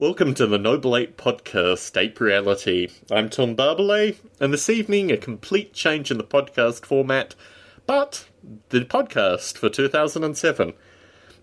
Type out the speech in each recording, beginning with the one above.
Welcome to the Noble Ape podcast, Ape Reality. I'm Tom Barbalet, and this evening a complete change in the podcast format, but the podcast for 2007.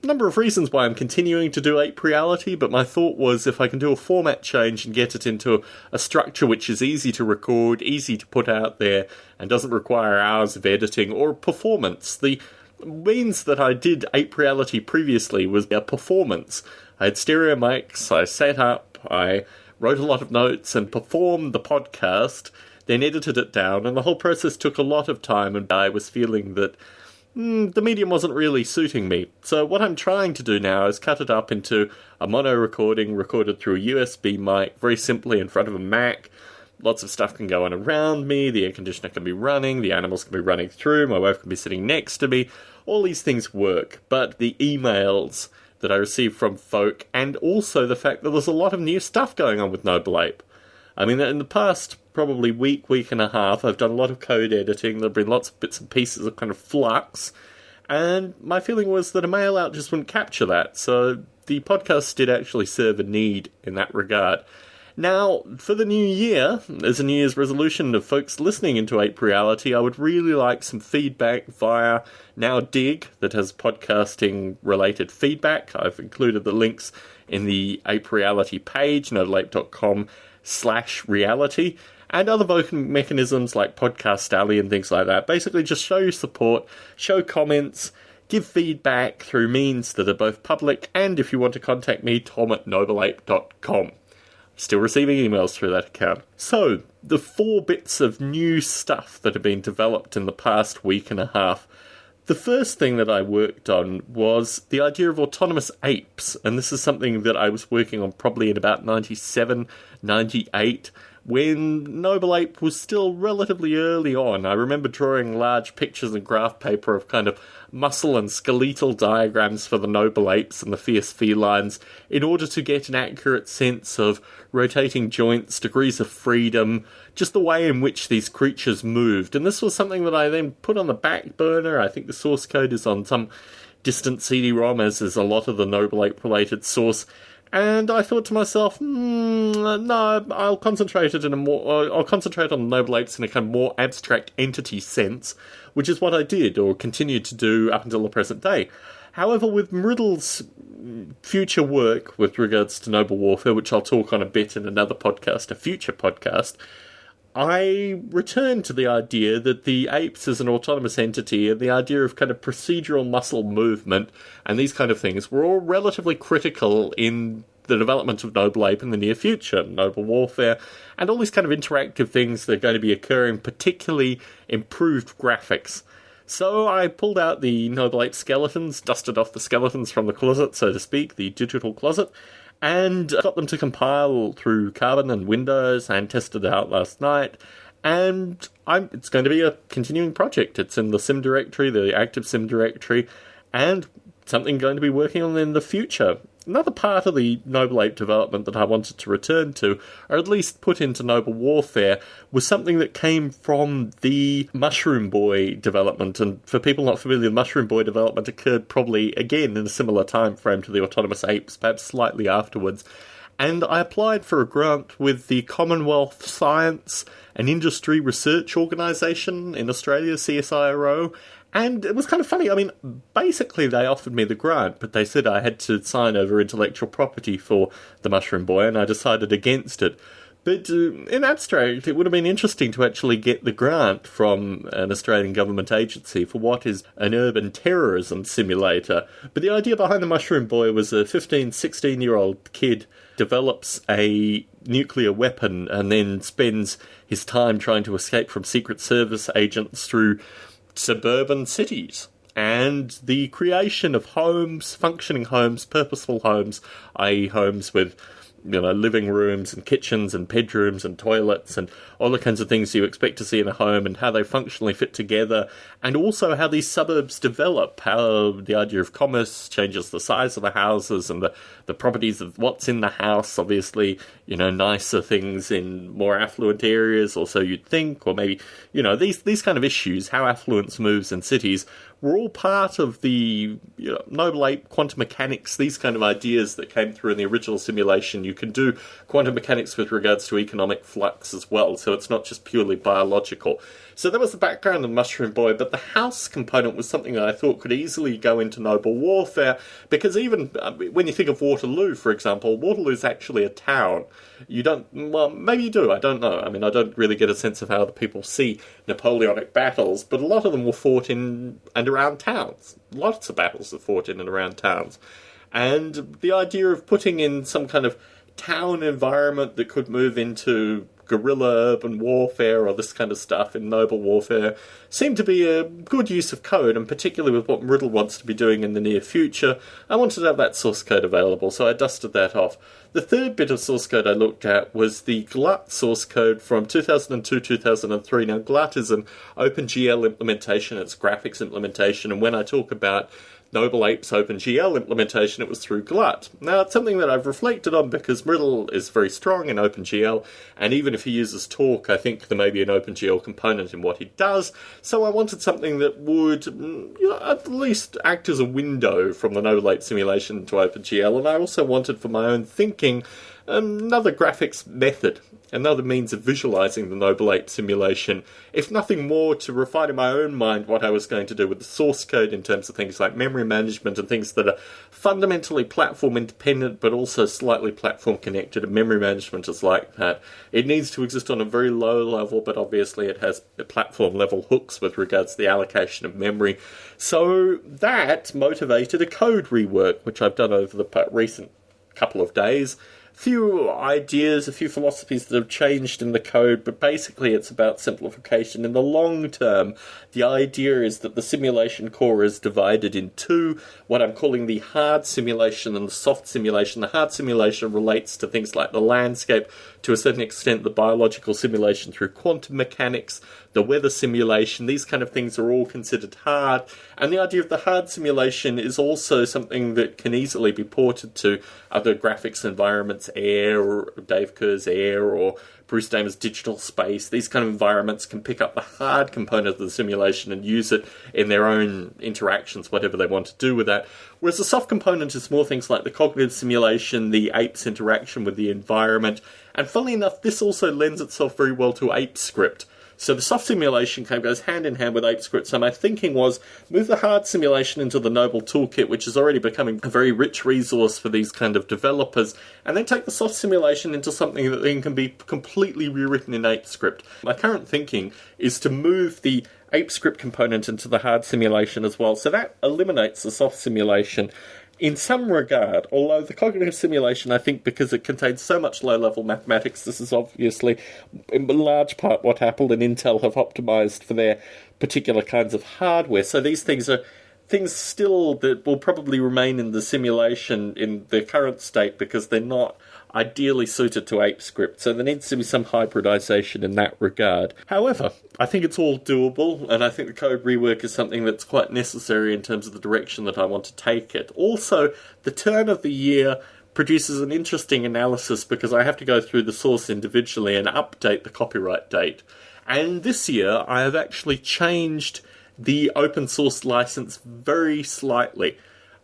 A number of reasons why I'm continuing to do Ape Reality, but my thought was if I can do a format change and get it into a structure which is easy to record, easy to put out there, and doesn't require hours of editing or performance. The means that I did Ape Reality previously was a performance. I had stereo mics, I sat up, I wrote a lot of notes and performed the podcast, then edited it down, and the whole process took a lot of time, and I was feeling that the medium wasn't really suiting me. So what I'm trying to do now is cut it up into a mono recording recorded through a USB mic, very simply in front of a Mac. Lots of stuff can go on around me, the air conditioner can be running, the animals can be running through, my wife can be sitting next to me. All these things work, but the emails that I received from folk, and also the fact that there's a lot of new stuff going on with Noble Ape. I mean, in the past probably week and a half, I've done a lot of code editing, there have been lots of bits and pieces of kind of flux, and my feeling was that a mail out just wouldn't capture that, so the podcast did actually serve a need in that regard. Now, for the new year, as a New Year's resolution of folks listening into Ape Reality, I would really like some feedback via Now Dig, that has podcasting-related feedback. I've included the links in the Ape Reality page, nodalape.com/reality, and other voting mechanisms like Podcast Alley and things like that. Basically, just show your support, show comments, give feedback through means that are both public, and if you want to contact me, tom@nodalape.com. Still receiving emails through that account. So, the 4 bits of new stuff that have been developed in the past week and a half. The first thing that I worked on was the idea of autonomous apes, and this is something that I was working on probably in about 97, 98, when Noble Ape was still relatively early on. I remember drawing large pictures and graph paper of kind of muscle and skeletal diagrams for the Noble Apes and the fierce felines in order to get an accurate sense of rotating joints, degrees of freedom, just the way in which these creatures moved. And this was something that I then put on the back burner. I think the source code is on some distant CD-ROM, as is a lot of the Noble Ape-related source. And I thought to myself, no, I'll concentrate on the Noble Apes in a kind of more abstract entity sense, which is what I did, or continued to do up until the present day. However, with Mriddle's future work with regards to Noble Warfare, which I'll talk on a bit in another podcast, a future podcast, I returned to the idea that the apes as an autonomous entity and the idea of kind of procedural muscle movement and these kind of things were all relatively critical in the development of Noble Ape in the near future, Noble Warfare, and all these kind of interactive things that are going to be occurring, particularly improved graphics. So I pulled out the Noble Ape skeletons, dusted off the skeletons from the closet, so to speak, the digital closet, and got them to compile through Carbon and Windows and tested it out last night. And it's going to be a continuing project. It's in the sim directory, the active sim directory, and something going to be working on in the future. Another part of the Noble Ape development that I wanted to return to, or at least put into Noble Warfare, was something that came from the Mushroom Boy development. And for people not familiar, the Mushroom Boy development occurred probably, again, in a similar time frame to the Autonomous Apes, perhaps slightly afterwards. And I applied for a grant with the Commonwealth Science and Industry Research Organisation in Australia, CSIRO, and it was kind of funny. I mean, basically they offered me the grant, but they said I had to sign over intellectual property for the Mushroom Boy, and I decided against it. But in abstract, it would have been interesting to actually get the grant from an Australian government agency for what is an urban terrorism simulator. But the idea behind the Mushroom Boy was a 15, 16-year-old kid develops a nuclear weapon and then spends his time trying to escape from Secret Service agents through suburban cities. And the creation of homes, functioning homes, purposeful homes, i.e. homes with living rooms and kitchens and bedrooms and toilets and all the kinds of things you expect to see in a home, and how they functionally fit together, and also how these suburbs develop, how the idea of commerce changes the size of the houses and the properties of what's in the house. Obviously, nicer things in more affluent areas, or so you'd think, or maybe, these kind of issues, how affluence moves in cities, were all part of the Noble Ape quantum mechanics, these kind of ideas that came through in the original simulation. You can do quantum mechanics with regards to economic flux as well, so it's not just purely biological. So that was the background of Mushroom Boy, but the house component was something that I thought could easily go into Noble Warfare, because even when you think of Waterloo, for example, Waterloo's actually a town. You don't, well, maybe you do, I don't know. I mean, I don't really get a sense of how the people see Napoleonic battles, but a lot of them were fought in and around towns. Lots of battles are fought in and around towns. And the idea of putting in some kind of town environment that could move into guerrilla urban warfare or this kind of stuff in Noble Warfare seemed to be a good use of code, and particularly with what Riddle wants to be doing in the near future, I wanted to have that source code available, so I dusted that off. The third bit of source code I looked at was the GLUT source code from 2002-2003. Now, GLUT is an OpenGL implementation, it's graphics implementation, and when I talk about Noble Ape's OpenGL implementation, it was through GLUT. Now, it's something that I've reflected on because Riddle is very strong in OpenGL, and even if he uses Talk, I think there may be an OpenGL component in what he does, so I wanted something that would at least act as a window from the Noble Ape simulation to OpenGL, and I also wanted for my own thinking another graphics method, another means of visualizing the Noble Ape simulation, if nothing more to refine in my own mind what I was going to do with the source code in terms of things like memory management and things that are fundamentally platform independent but also slightly platform connected, and memory management is like that. It needs to exist on a very low level, but obviously it has platform level hooks with regards to the allocation of memory. So that motivated a code rework, which I've done over the recent couple of days. Few ideas, a few philosophies that have changed in the code, but basically it's about simplification. In the long term, the idea is that the simulation core is divided in two, what I'm calling the hard simulation and the soft simulation. The hard simulation relates to things like the landscape, to a certain extent the biological simulation through quantum mechanics, the weather simulation, these kind of things are all considered hard. And the idea of the hard simulation is also something that can easily be ported to other graphics environments, Air, or Dave Kerr's Air, or Bruce Damer's Digital Space. These kind of environments can pick up the hard component of the simulation and use it in their own interactions, whatever they want to do with that. Whereas the soft component is more things like the cognitive simulation, the ape's interaction with the environment, and funnily enough, this also lends itself very well to ApeScript. So the soft simulation kind of goes hand in hand with ApeScript. So my thinking was move the hard simulation into the Noble Toolkit, which is already becoming a very rich resource for these kind of developers, and then take the soft simulation into something that then can be completely rewritten in ApeScript. My current thinking is to move the ApeScript component into the hard simulation as well. So that eliminates the soft simulation in some regard, although the cognitive simulation, I think, because it contains so much low-level mathematics, this is obviously in large part what Apple and Intel have optimized for their particular kinds of hardware. So these things are things still that will probably remain in the simulation in their current state because they're not ideally suited to ApeScript, so there needs to be some hybridization in that regard. However, I think it's all doable, and I think the code rework is something that's quite necessary in terms of the direction that I want to take it. Also, the turn of the year produces an interesting analysis because I have to go through the source individually and update the copyright date. And this year, I have actually changed the open source license very slightly.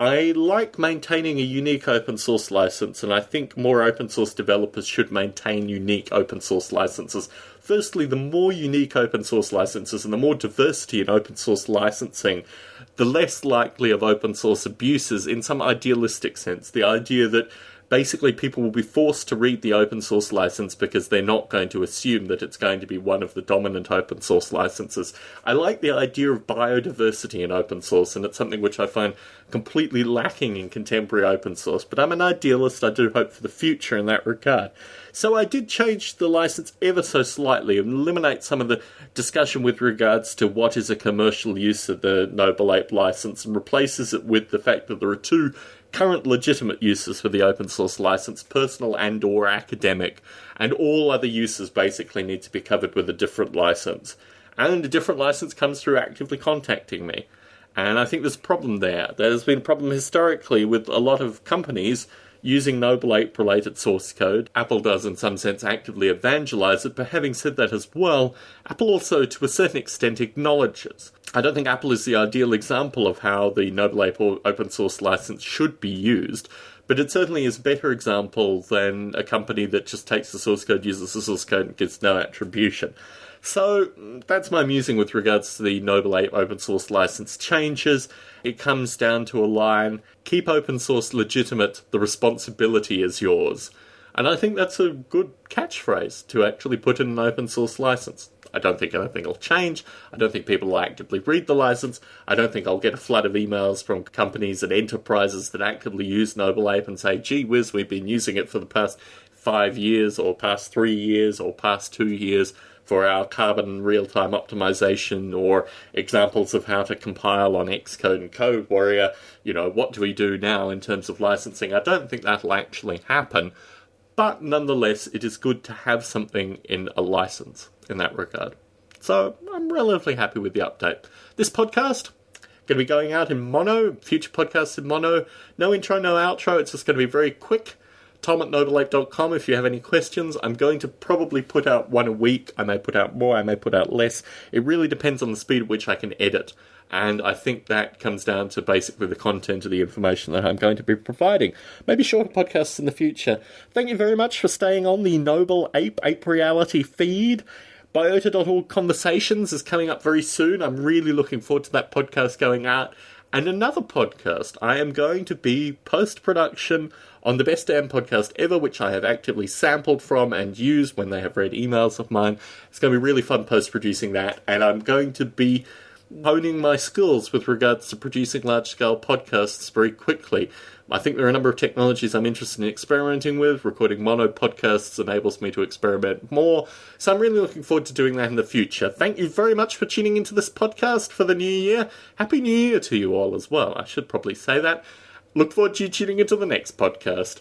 I like maintaining a unique open source license, and I think more open source developers should maintain unique open source licenses. Firstly, the more unique open source licenses and the more diversity in open source licensing, the less likely of open source abuses in some idealistic sense. The idea that basically people will be forced to read the open source license because they're not going to assume that it's going to be one of the dominant open source licenses. I like the idea of biodiversity in open source, and it's something which I find completely lacking in contemporary open source, but I'm an idealist. I do hope for the future in that regard. So I did change the license ever so slightly and eliminate some of the discussion with regards to what is a commercial use of the Noble Ape license and replaces it with the fact that there are two current legitimate uses for the open source license, personal and or academic, and all other uses basically need to be covered with a different license. And a different license comes through actively contacting me. And I think there's a problem there. There's been a problem historically with a lot of companies using Noble Ape-related source code. Apple does, in some sense, actively evangelize it, but having said that as well, Apple also, to a certain extent, acknowledges. I don't think Apple is the ideal example of how the Noble Ape open source license should be used, but it certainly is a better example than a company that just takes the source code, uses the source code, and gives no attribution. So that's my musing with regards to the Noble Ape open source license changes. It comes down to a line, keep open source legitimate, the responsibility is yours. And I think that's a good catchphrase to actually put in an open source license. I don't think anything will change. I don't think people will actively read the license. I don't think I'll get a flood of emails from companies and enterprises that actively use Noble Ape and say, gee whiz, we've been using it for the past 5 years or past 3 years or past 2 years for our carbon real-time optimization, or examples of how to compile on Xcode and Code Warrior. What do we do now in terms of licensing? I don't think that'll actually happen, but nonetheless, it is good to have something in a license in that regard. So I'm relatively happy with the update. This podcast, going to be going out in mono, future podcasts in mono. No intro, no outro, it's just going to be very quick. Tom@nobleape.com if you have any questions. I'm going to probably put out one a week. I may put out more, I may put out less. It really depends on the speed at which I can edit. And I think that comes down to basically the content of the information that I'm going to be providing. Maybe shorter podcasts in the future. Thank you very much for staying on the Noble Ape Reality feed. Biota.org Conversations is coming up very soon. I'm really looking forward to that podcast going out. And another podcast, I am going to be post-production on the Best Damn Podcast Ever, which I have actively sampled from and used when they have read emails of mine. It's going to be really fun post-producing that, and I'm going to be honing my skills with regards to producing large-scale podcasts very quickly. I think there are a number of technologies I'm interested in experimenting with. Recording mono podcasts enables me to experiment more. So I'm really looking forward to doing that in the future. Thank you very much for tuning into this podcast for the new year. Happy New Year to you all as well. I should probably say that. Look forward to you tuning into the next podcast.